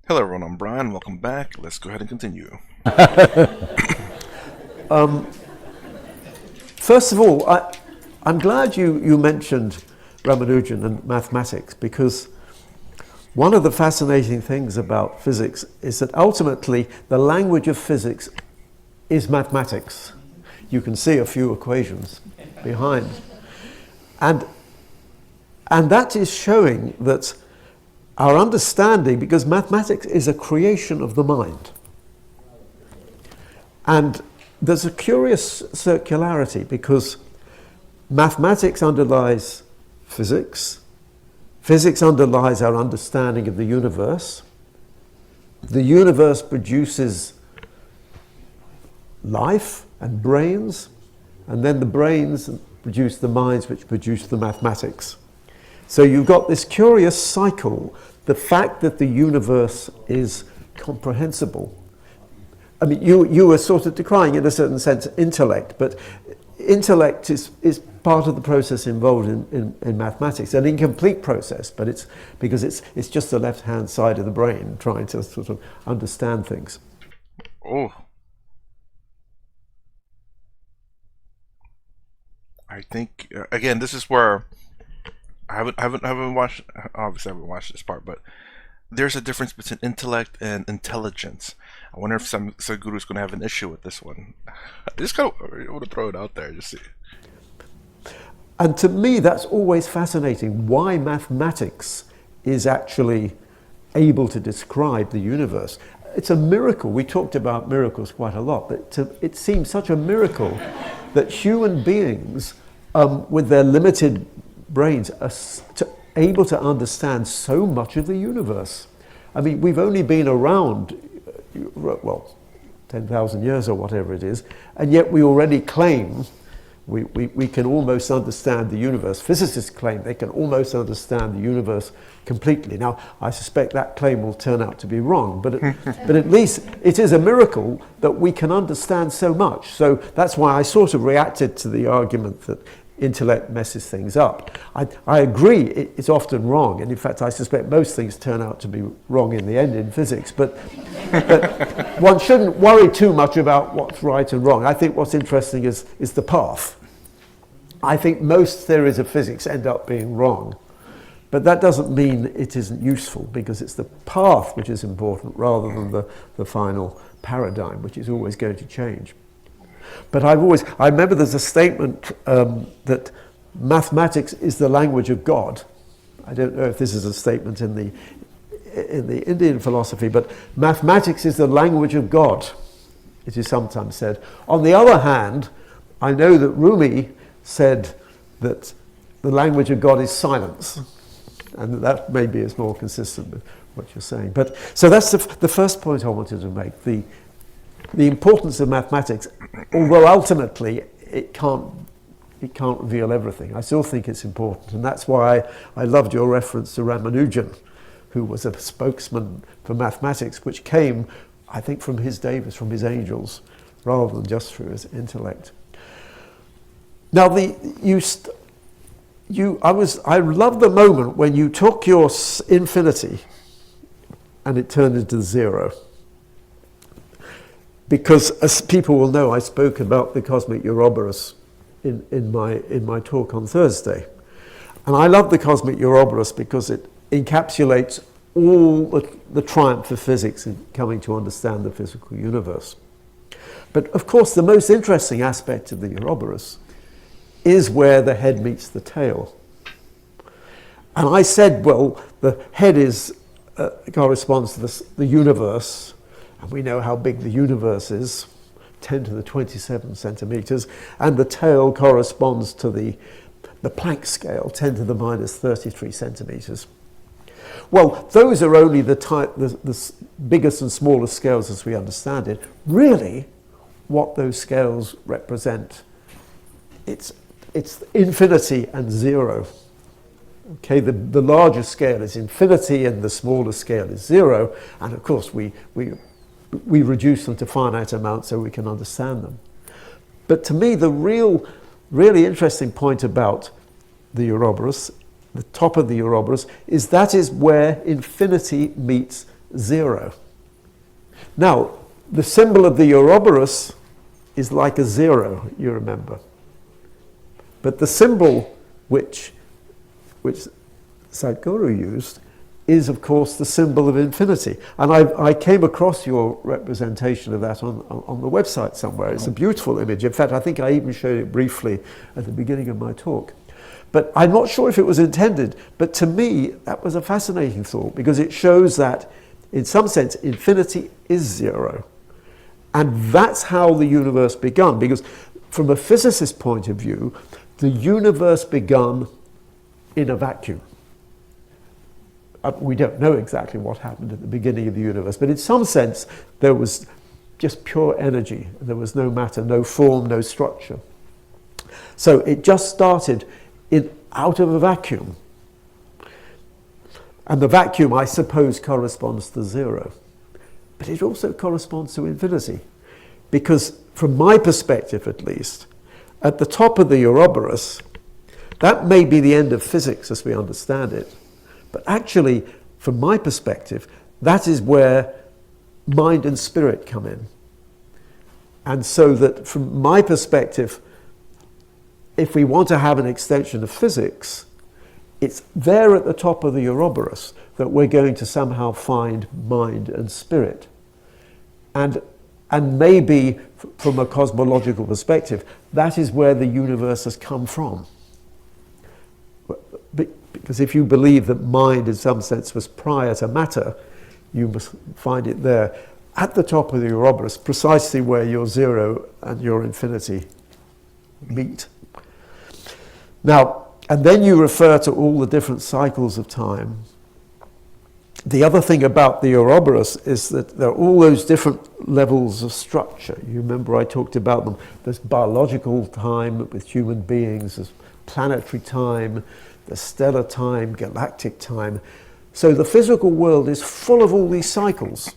Hello, everyone. I'm Brian. Welcome back. Let's go ahead and continue. First of all, I'm glad you mentioned Ramanujan and mathematics, because one of the fascinating things about physics is that ultimately the language of physics is mathematics. You can see a few equations behind. And that is showing that our understanding, because mathematics is a creation of the mind. And there's a curious circularity, because mathematics underlies physics, physics underlies our understanding of the universe produces life and brains, and then the brains produce the minds which produce the mathematics. So you've got this curious cycle, the fact that the universe is comprehensible. I mean, you were sort of decrying, in a certain sense, intellect, but intellect is part of the process involved in mathematics, an incomplete process, but it's because it's just the left-hand side of the brain trying to sort of understand things. Oh, I think again, this is where I haven't watched. Obviously, I haven't watched this part, but there's a difference between intellect and intelligence. I wonder if some Sadhguru is going to have an issue with this one. Just kind of I want to throw it out there, just see. And to me, that's always fascinating, why mathematics is actually able to describe the universe. It's a miracle. We talked about miracles quite a lot, but it seems such a miracle that human beings, with their limited brains, are able to understand so much of the universe. I mean, we've only been around, well, 10,000 years or whatever it is, and yet we already claim we can almost understand the universe. Physicists claim they can almost understand the universe completely. Now, I suspect that claim will turn out to be wrong, but at least it is a miracle that we can understand so much. So that's why I sort of reacted to the argument that intellect messes things up. I agree it's often wrong, and in fact I suspect most things turn out to be wrong in the end in physics, but one shouldn't worry too much about what's right and wrong. I think what's interesting is the path. I think most theories of physics end up being wrong, but that doesn't mean it isn't useful, because it's the path which is important rather than the final paradigm, which is always going to change. But I remember there's a statement that mathematics is the language of God. I don't know if this is a statement in the Indian philosophy, but mathematics is the language of God, it is sometimes said. On the other hand, I know that Rumi said that the language of God is silence, and that maybe is more consistent with what you're saying. But so that's the first point I wanted to make. The importance of mathematics, although ultimately it can't reveal everything. I still think it's important, and that's why I loved your reference to Ramanujan, who was a spokesman for mathematics, which came, I think, from his Davis, from his angels, rather than just through his intellect. Now, I love the moment when you took your infinity and it turned into zero. Because, as people will know, I spoke about the cosmic Ouroboros in my talk on Thursday. And I love the cosmic Ouroboros because it encapsulates all the triumph of physics in coming to understand the physical universe. But of course, the most interesting aspect of the Ouroboros is where the head meets the tail. And I said, well, the head corresponds to the universe. And we know how big the universe is, 10 to the 27 centimeters, and the tail corresponds to the Planck scale, 10 to the minus 33 centimeters. Well, those are only the biggest and smallest scales as we understand it. Really, what those scales represent, it's infinity and zero. Okay, the larger scale is infinity and the smaller scale is zero, and of course we reduce them to finite amounts so we can understand them. But to me, the really interesting point about the Ouroboros, the top of the Ouroboros, is that is where infinity meets zero. Now, the symbol of the Ouroboros is like a zero, you remember. But the symbol which Sadhguru used is, of course, the symbol of infinity. And I came across your representation of that on the website somewhere. It's a beautiful image. In fact, I think I even showed it briefly at the beginning of my talk. But I'm not sure if it was intended, but to me, that was a fascinating thought, because it shows that, in some sense, infinity is zero. And that's how the universe began, because from a physicist's point of view, the universe began in a vacuum. We don't know exactly what happened at the beginning of the universe, but in some sense, there was just pure energy. There was no matter, no form, no structure. So it just started out of a vacuum. And the vacuum, I suppose, corresponds to zero. But it also corresponds to infinity. Because from my perspective, at least, at the top of the Ouroboros, that may be the end of physics as we understand it. But actually, from my perspective, that is where mind and spirit come in. And so that from my perspective, if we want to have an extension of physics, it's there at the top of the Ouroboros that we're going to somehow find mind and spirit. And maybe from a cosmological perspective, that is where the universe has come from. Because if you believe that mind in some sense was prior to matter, you must find it there at the top of the Ouroboros, precisely where your zero and your infinity meet. Now, and then you refer to all the different cycles of time. The other thing about the Ouroboros is that there are all those different levels of structure. You remember I talked about them. There's biological time with human beings, there's planetary time, there's stellar time, galactic time. So the physical world is full of all these cycles.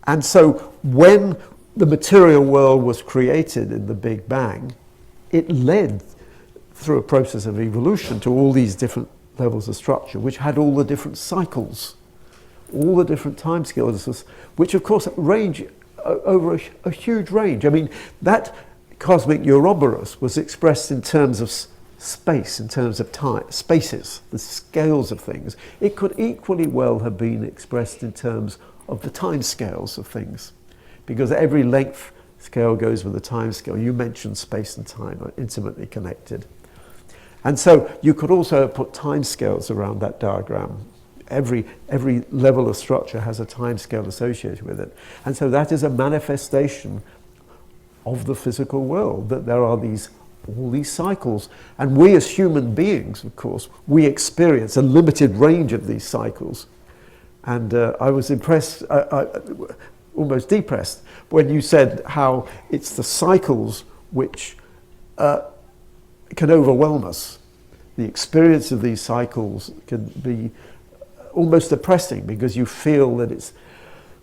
And so when the material world was created in the Big Bang, it led through a process of evolution to all these different levels of structure, which had all the different cycles, all the different time scales, which of course range over a huge range. I mean, that cosmic Ouroboros was expressed in terms of space, in terms of time, spaces, the scales of things. It could equally well have been expressed in terms of the time scales of things, because every length scale goes with a time scale. You mentioned space and time are intimately connected. And so you could also put time scales around that diagram. Every level of structure has a time scale associated with it. And so that is a manifestation of the physical world, that there are all these cycles. And we as human beings, of course, we experience a limited range of these cycles. And I was impressed, almost depressed, when you said how it's the cycles which can overwhelm us. The experience of these cycles can be almost depressing, because you feel that it's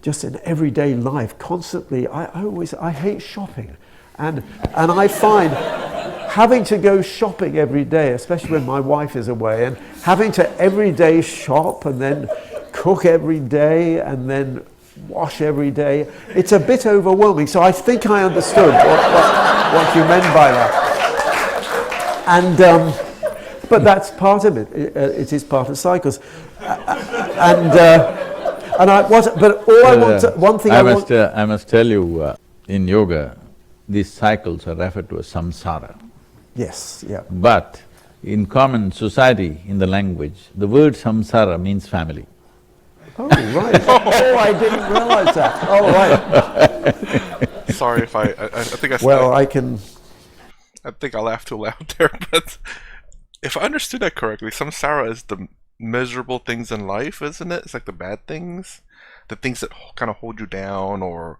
just in everyday life constantly. I hate shopping, and I find having to go shopping every day, especially when my wife is away, and having to every day shop and then cook every day and then wash every day, it's a bit overwhelming. So I think I understood what you meant by that. And but that's part of it. It is part of cycles. I must tell you, in yoga, these cycles are referred to as samsara. Yes, yeah. But in common society, in the language, the word samsara means family. Oh, right. Oh, I didn't realize that. Oh, right. Sorry if I think I... Well, I think I laughed too loud there, but if I understood that correctly, samsara is the miserable things in life, isn't it? It's like the bad things, the things that kind of hold you down, or...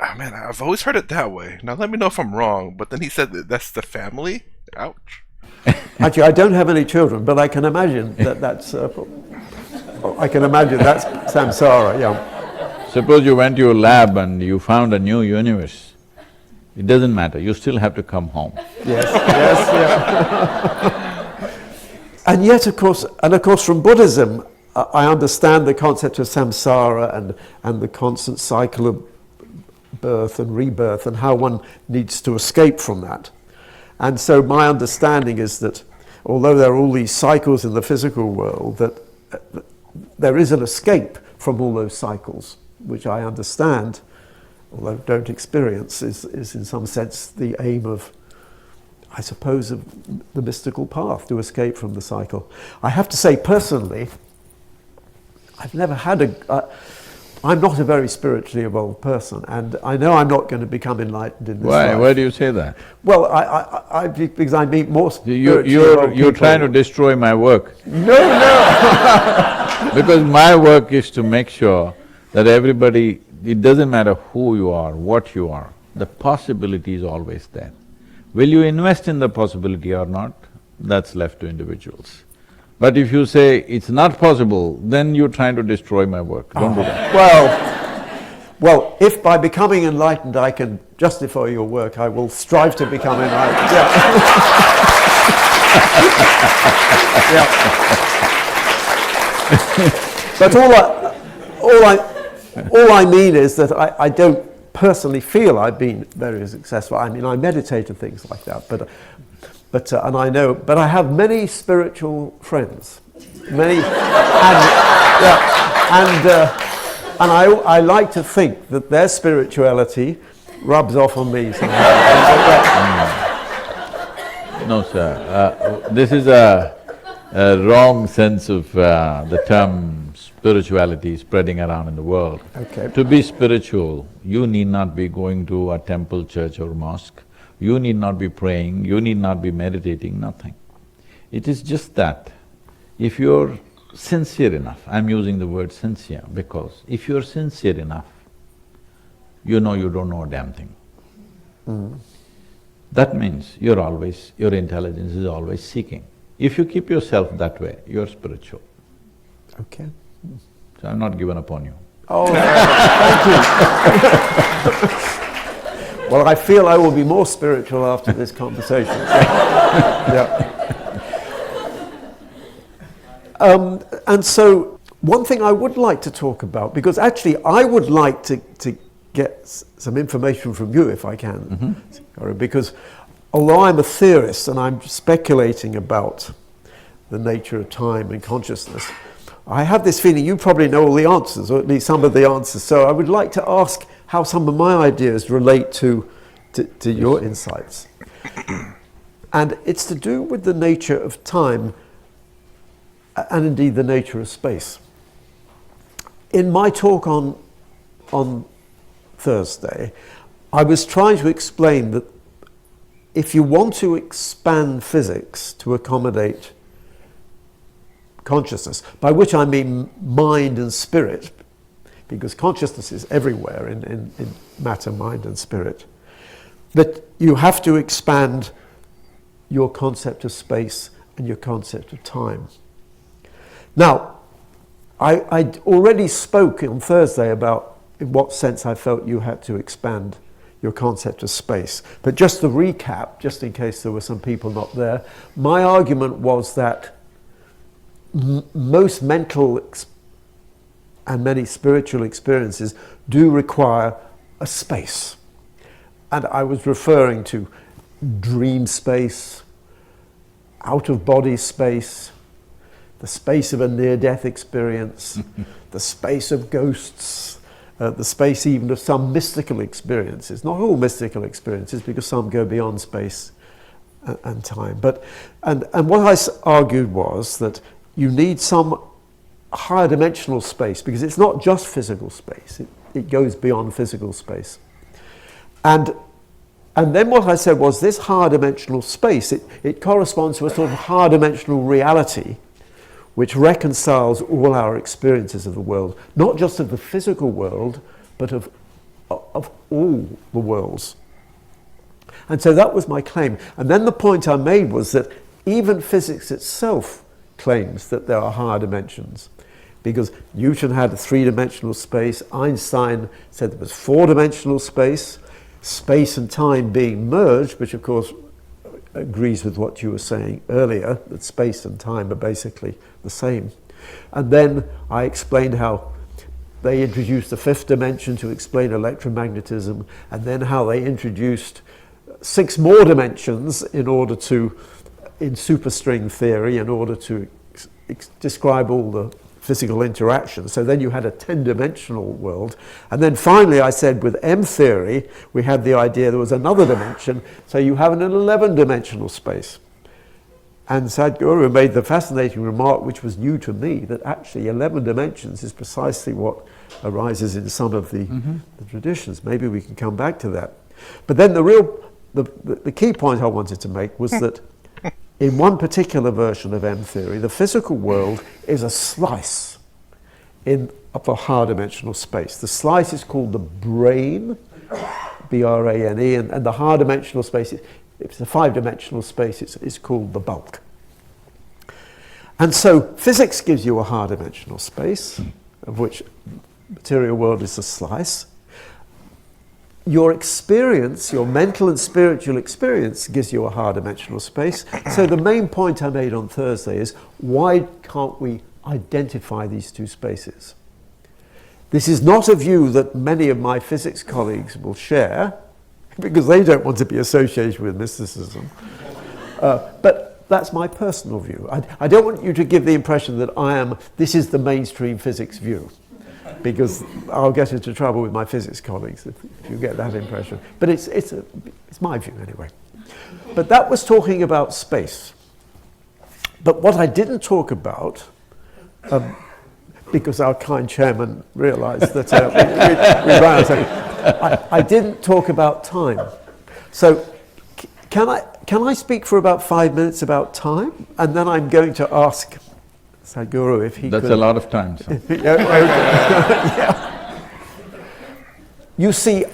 Oh, man, I've always heard it that way. Now let me know if I'm wrong, but then he said that's the family? Ouch. Actually, I don't have any children, but I can imagine that's samsara, yeah. Suppose you went to your lab and you found a new universe. It doesn't matter, you still have to come home. Yes, yes, yeah. And yet, of course from Buddhism, I understand the concept of samsara and the constant cycle of birth and rebirth and how one needs to escape from that. And so my understanding is that although there are all these cycles in the physical world, that there is an escape from all those cycles, which I understand, although don't experience, is in some sense the aim of, I suppose, of the mystical path, to escape from the cycle. I have to say, personally, I've never had I'm not a very spiritually evolved person, and I know I'm not going to become enlightened in this life. Why do you say that? Well, because I meet more spiritually evolved You're people. trying to destroy my work. No. Because my work is to make sure that everybody, it doesn't matter who you are, what you are, the possibility is always there. Will you invest in the possibility or not? That's left to individuals. But if you say it's not possible, then you're trying to destroy my work. Don't do that. Well, if by becoming enlightened I can justify your work, I will strive to become enlightened. Yeah. Yeah. But all I mean is that I don't personally feel I've been very successful. I mean, I meditate and things like that, but and I know, but I have many spiritual friends, many, and I like to think that their spirituality rubs off on me somehow. No, sir. This is a wrong sense of the term spirituality spreading around in the world. Okay. To be spiritual, you need not be going to a temple, church or mosque. You need not be praying, you need not be meditating, nothing. It is just that if you're sincere enough, I'm using the word sincere because if you're sincere enough, you know you don't know a damn thing. That means your intelligence is always seeking. If you keep yourself that way, you're spiritual. Okay. So I'm not given up on you. Oh, thank you. Well, I feel I will be more spiritual after this conversation. Yeah. And so, one thing I would like to talk about, because actually I would like to get some information from you if I can, because although I'm a theorist and I'm speculating about the nature of time and consciousness, I have this feeling you probably know all the answers, or at least some of the answers, so I would like to ask how some of my ideas relate to your insights. And it's to do with the nature of time and indeed the nature of space. In my talk on Thursday, I was trying to explain that if you want to expand physics to accommodate consciousness, by which I mean mind and spirit, because consciousness is everywhere in matter, mind and spirit, that you have to expand your concept of space and your concept of time. Now, I already spoke on Thursday about in what sense I felt you had to expand your concept of space. But just to recap, just in case there were some people not there, my argument was that most mental and many spiritual experiences do require a space. And I was referring to dream space, out-of-body space, the space of a near-death experience, the space of ghosts, the space even of some mystical experiences. Not all mystical experiences, because some go beyond space and time. And what I argued was that you need some higher dimensional space, because it's not just physical space, it goes beyond physical space. And then what I said was this higher dimensional space, it corresponds to a sort of higher dimensional reality which reconciles all our experiences of the world, not just of the physical world, but of all the worlds. And so that was my claim. And then the point I made was that even physics itself claims that there are higher dimensions, because Newton had a three-dimensional space, Einstein said there was four-dimensional space, space and time being merged, which of course agrees with what you were saying earlier, that space and time are basically the same. And then I explained how they introduced the fifth dimension to explain electromagnetism, and then how they introduced 6 more dimensions in superstring theory, in order to describe all the physical interactions. So then you had a 10-dimensional world. And then finally I said with M theory, we had the idea there was another dimension, so you have an 11-dimensional space. And Sadhguru made the fascinating remark, which was new to me, that actually 11 dimensions is precisely what arises in some of the traditions. Maybe we can come back to that. But then the key point I wanted to make was that in one particular version of M theory, the physical world is a slice of a higher dimensional space. The slice is called the brane, B-R-A-N-E, and the higher dimensional space, if it's a 5-dimensional space, it's called the bulk. And so physics gives you a higher dimensional space, of which material world is a slice. Your experience, your mental and spiritual experience, gives you a higher dimensional space. So the main point I made on Thursday is, why can't we identify these two spaces? This is not a view that many of my physics colleagues will share, because they don't want to be associated with mysticism. But that's my personal view. I don't want you to give the impression that this is the mainstream physics view, because I'll get into trouble with my physics colleagues if you get that impression. But it's my view anyway. But that was talking about space. But what I didn't talk about, because our kind chairman realized that we ran out of time, I didn't talk about time. So can I speak for about 5 minutes about time? And then I'm going to ask Sadhguru if he could... That's a lot of time. So. Yeah. You see,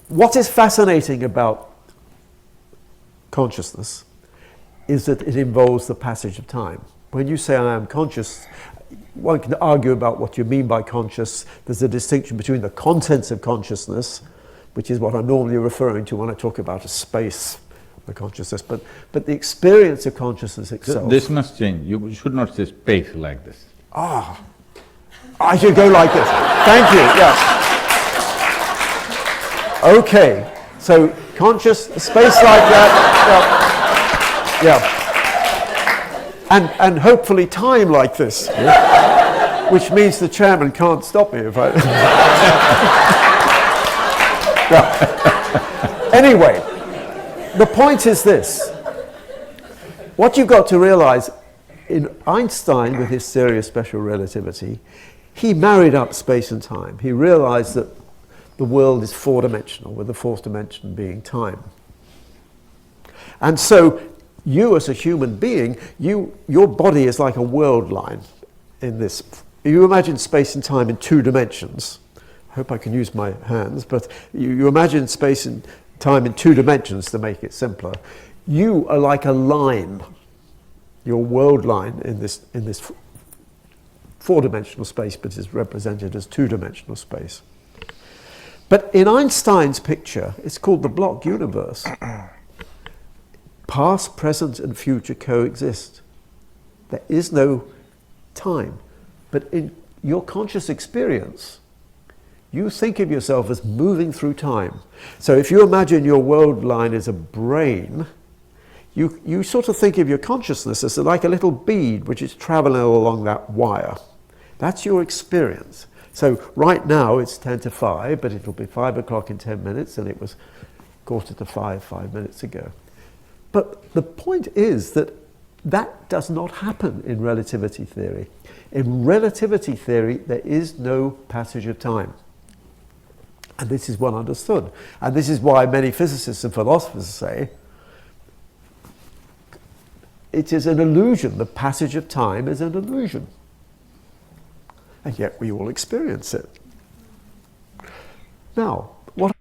what is fascinating about consciousness is that it involves the passage of time. When you say I am conscious, one can argue about what you mean by conscious. There's a distinction between the contents of consciousness, which is what I'm normally referring to when I talk about a space, the consciousness, but the experience of consciousness itself. This must change. You should not say space like this. I should go like this. Thank you, yes. Okay, so conscious, space like that, yeah. And hopefully time like this, yeah? Which means the chairman can't stop me if I... Yeah. Anyway, the point is this. What you've got to realize, in Einstein, with his theory of special relativity, he married up space and time. He realized that the world is 4-dimensional, with the 4th dimension being time. And so you as a human being, your body is like a world line in this. You imagine space and time in 2 dimensions. I hope I can use my hands, but you imagine space and time in 2 dimensions to make it simpler. You are like a line, your world line in this 4-dimensional space, but is represented as 2-dimensional space. But in Einstein's picture, it's called the block universe. Past, present, and future coexist. There is no time. But in your conscious experience, you think of yourself as moving through time. So if you imagine your world line as a brain, you sort of think of your consciousness as like a little bead which is traveling along that wire. That's your experience. So right now it's 10 to 5, but it'll be 5 o'clock in 10 minutes, and it was 4:45 5 minutes ago. But the point is that does not happen in relativity theory. In relativity theory, there is no passage of time. And this is well understood. And this is why many physicists and philosophers say it is an illusion. The passage of time is an illusion. And yet we all experience it. Now, what...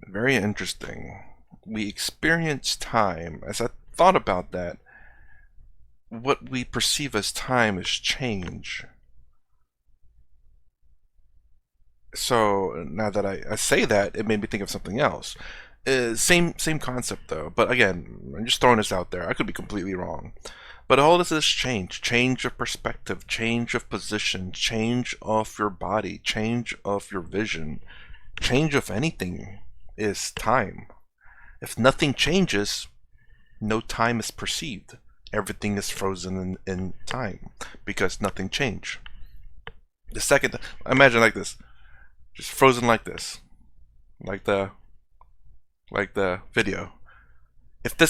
Very interesting. We experience time. As I thought about that, what we perceive as time is change. So now that I say that, it made me think of something else. Same concept though, but again, I'm just throwing this out there. I could be completely wrong. But all this is change of perspective, change of position, change of your body, change of your vision, change of anything is time. If nothing changes, no time is perceived. Everything is frozen in time because nothing changed. The second, imagine like this, just frozen like this, like the video. As a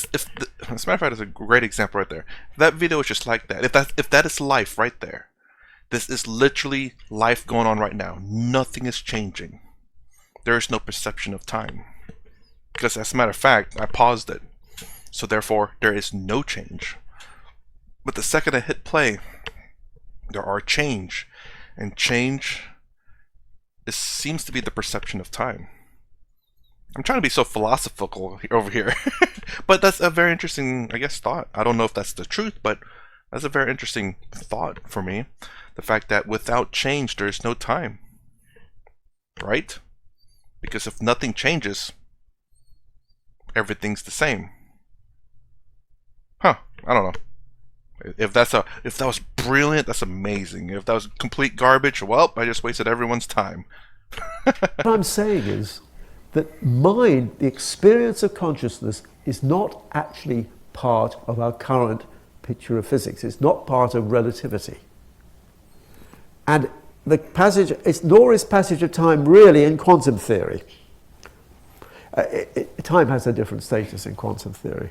matter of fact, it's a great example right there. If that video is just like that, if that is life right there, this is literally life going on right now. Nothing is changing. There is no perception of time. Because as a matter of fact, I paused it. So therefore, there is no change. But the second I hit play, there are change. And change seems to be the perception of time. I'm trying to be so philosophical over here. But that's a very interesting, I guess, thought. I don't know if that's the truth, but that's a very interesting thought for me. The fact that without change, there is no time. Right? Because if nothing changes, everything's the same. Huh, I don't know. If that was brilliant, that's amazing. If that was complete garbage, well, I just wasted everyone's time. What I'm saying is that mind, the experience of consciousness, is not actually part of our current picture of physics. It's not part of relativity. And the passage, nor is passage of time really in quantum theory. Time has a different status in quantum theory.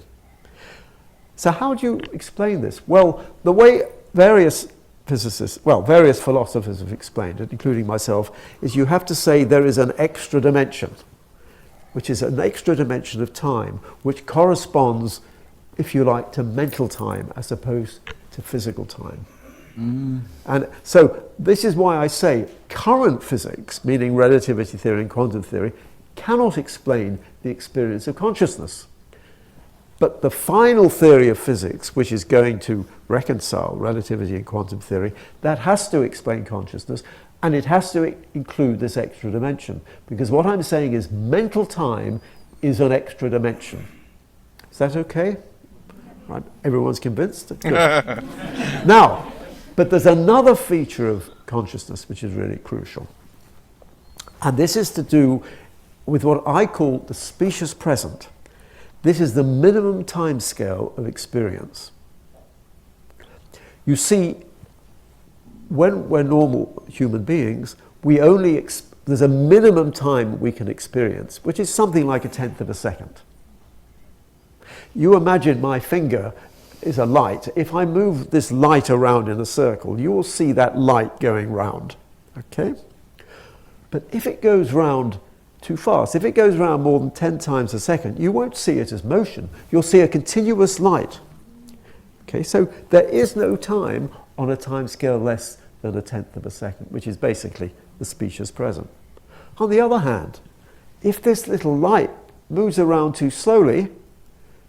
So how do you explain this? Well, the way various philosophers have explained it, including myself, is you have to say there is an extra dimension, which is an extra dimension of time, which corresponds, if you like, to mental time as opposed to physical time. And so this is why I say current physics, meaning relativity theory and quantum theory, cannot explain the experience of consciousness. But the final theory of physics, which is going to reconcile relativity and quantum theory, that has to explain consciousness, and it has to include this extra dimension. Because what I'm saying is mental time is an extra dimension. Is that okay? Right, everyone's convinced? Good. Now, but there's another feature of consciousness which is really crucial. And this is to do with what I call the specious present. This is the minimum time scale of experience. You see, when we're normal human beings, there's a minimum time we can experience, which is something like 1/10 of a second. You imagine my finger is a light. If I move this light around in a circle, you will see that light going round, okay? But if it goes round too fast, if it goes round more than 10 times a second, you won't see it as motion. You'll see a continuous light. Okay, so there is no time on a time scale less than 1/10 of a second, which is basically the specious present. On the other hand, if this little light moves around too slowly,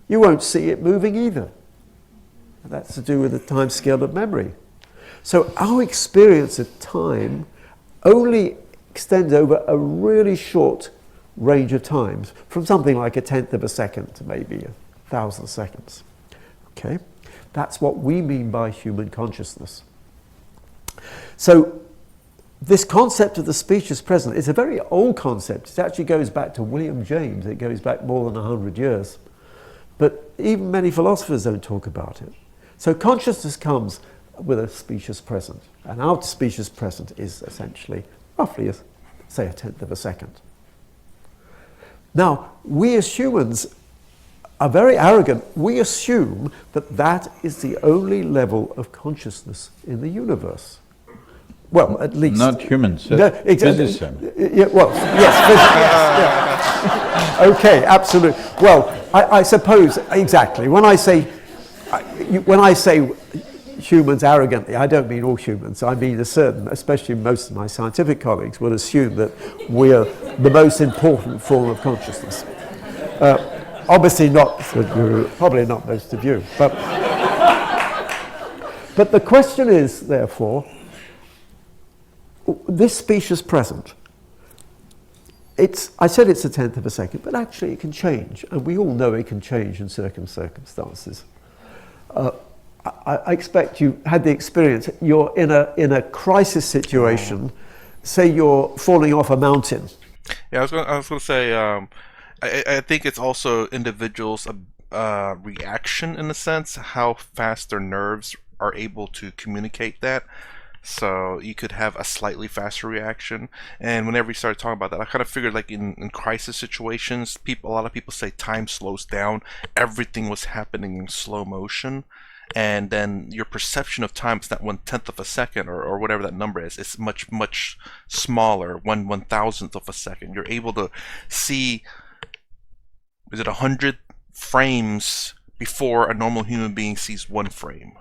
you won't see it moving either. And that's to do with the time scale of memory. So our experience of time only extends over a really short range of times, from something like 1/10 of a second to maybe 1,000 seconds. Okay, that's what we mean by human consciousness. So this concept of the specious present is a very old concept. It actually goes back to William James. It goes back more than 100 years. But even many philosophers don't talk about it. So consciousness comes with a specious present. And our specious present is essentially roughly, say, 1/10 of a second. Now, we as humans are very arrogant. We assume that that is the only level of consciousness in the universe. Well, at least... Not humans, no, exactly. physicists. Yeah, well, yes, yeah. Okay, absolutely. Well, I suppose, exactly. When I say humans arrogantly, I don't mean all humans. I mean especially most of my scientific colleagues will assume that we are the most important form of consciousness. Obviously not Sadhguru, probably not most of you. But the question is, therefore, this specious present, I said it's 1/10 of a second, but actually it can change, and we all know it can change in certain circumstances. I expect you had the experience. You're in a crisis situation. Say you're falling off a mountain. Yeah, I was gonna say, I think it's also individuals' reaction in a sense, how fast their nerves are able to communicate that. So you could have a slightly faster reaction. And whenever we started talking about that, I kind of figured like in crisis situations, a lot of people say time slows down. Everything was happening in slow motion. And then your perception of time is not 1/10 of a second or whatever that number is. It's much, much smaller, 1/1000th of a second. You're able to see, is it 100 frames before a normal human being sees 1 frame.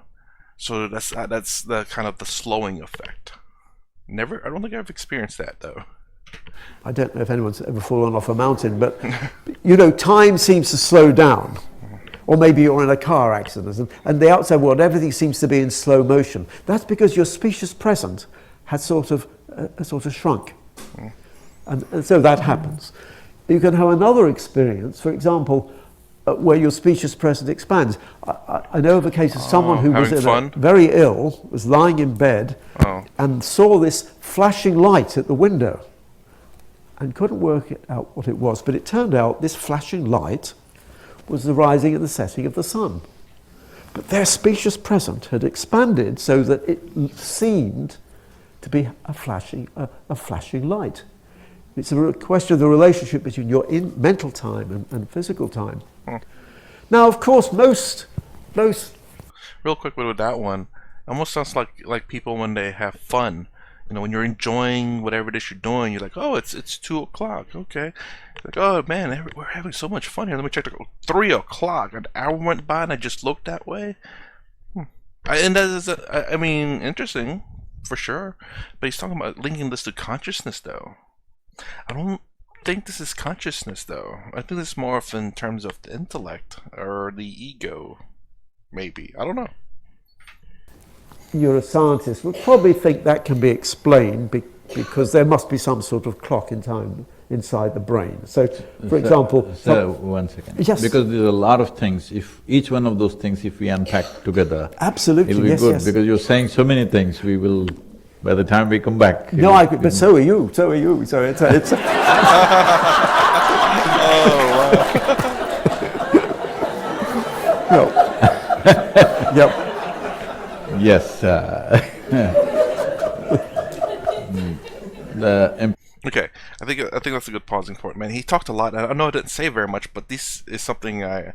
So that's the kind of the slowing effect. I don't think I've experienced that though. I don't know if anyone's ever fallen off a mountain, but you know, time seems to slow down. Or maybe you're in a car accident, and the outside world, everything seems to be in slow motion. That's because your species present has sort of shrunk, and so that happens. You can have another experience, for example, where your species present expands. I know of a case of someone who was very ill, was lying in bed, and saw this flashing light at the window, and couldn't work out what it was. But it turned out this flashing light was the rising and the setting of the sun. But their species present had expanded so that it seemed to be a flashing light. It's a question of the relationship between your mental time and physical time. Now, of course, most real quick with that one, almost sounds like people when they have fun. You know, when you're enjoying whatever it is you're doing, you're like, oh, it's 2 o'clock, okay. Like, oh man, we're having so much fun here. Let me check. 3 o'clock, an hour went by, and I just looked that way. And that is, I mean, interesting for sure. But he's talking about linking this to consciousness, though. I don't think this is consciousness, though. I think this is more of in terms of the intellect or the ego, maybe. I don't know. You're a scientist would probably think that can be explained because there must be some sort of clock in time inside the brain. So, for example... Sir, 1 second. Yes. Because there's a lot of things, if each one of those things, if we unpack together... Absolutely, it'll be good, because you're saying so many things, we will, by the time we come back... No, but so are you, so it's... Oh, wow. Yep. Yes. Okay, I think that's a good pausing point, man. He talked a lot. I know I didn't say very much, but this is something I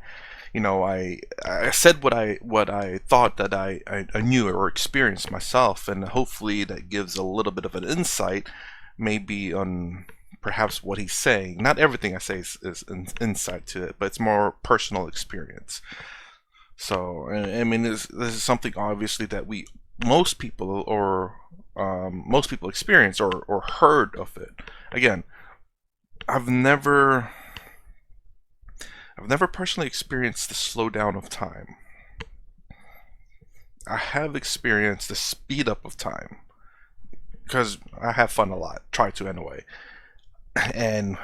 said what I thought that I knew or experienced myself, and hopefully that gives a little bit of an insight, maybe on perhaps what he's saying. Not everything I say is an insight to it, but it's more personal experience. So, I mean, this is something obviously that most people experience or heard of it. Again, I've never personally experienced the slowdown of time. I have experienced the speed up of time because I have fun a lot. Try to anyway. And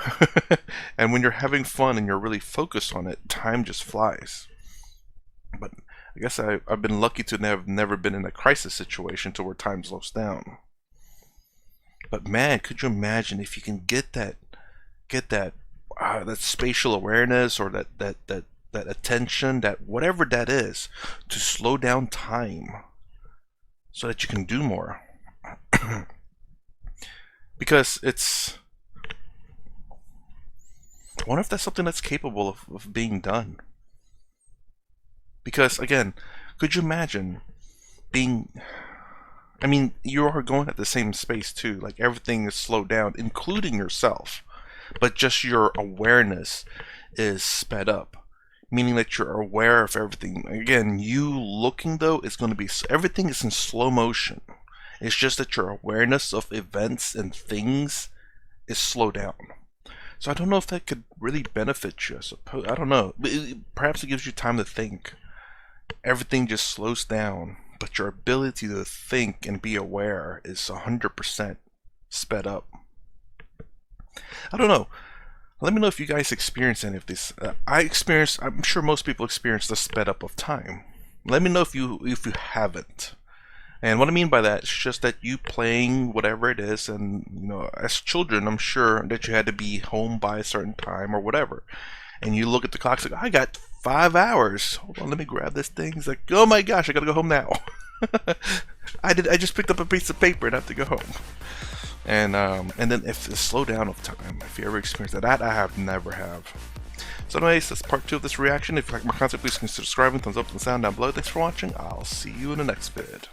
and when you're having fun and you're really focused on it, time just flies. But I guess I've been lucky to have never been in a crisis situation to where time slows down. But man, could you imagine if you can get that spatial awareness or that attention, that whatever that is, to slow down time so that you can do more. Because I wonder if that's something that's capable of being done. Because, again, could you imagine I mean, you are going at the same space too, like everything is slowed down, including yourself, but just your awareness is sped up, meaning that you're aware of everything. Again, you looking though, is going to be, everything is in slow motion. It's just that your awareness of events and things is slowed down. So I don't know if that could really benefit you, I suppose. I don't know. Perhaps it gives you time to think. Everything just slows down, but your ability to think and be aware is 100% sped up. I don't know. Let me know if you guys experience any of this. I'm sure most people experience the sped up of time. Let me know if you haven't. And what I mean by that is just that you playing whatever it is, and as children, I'm sure that you had to be home by a certain time or whatever. And you look at the clock, it's like, I got 5 hours. Hold on, let me grab this thing. It's like, oh my gosh, I gotta go home now. I just picked up a piece of paper and have to go home. And then if the slowdown of time, if you ever experience that, I have never have. So anyways, that's part 2 of this reaction. If you like my content, please consider subscribing, thumbs up, and sound down below. Thanks for watching. I'll see you in the next vid.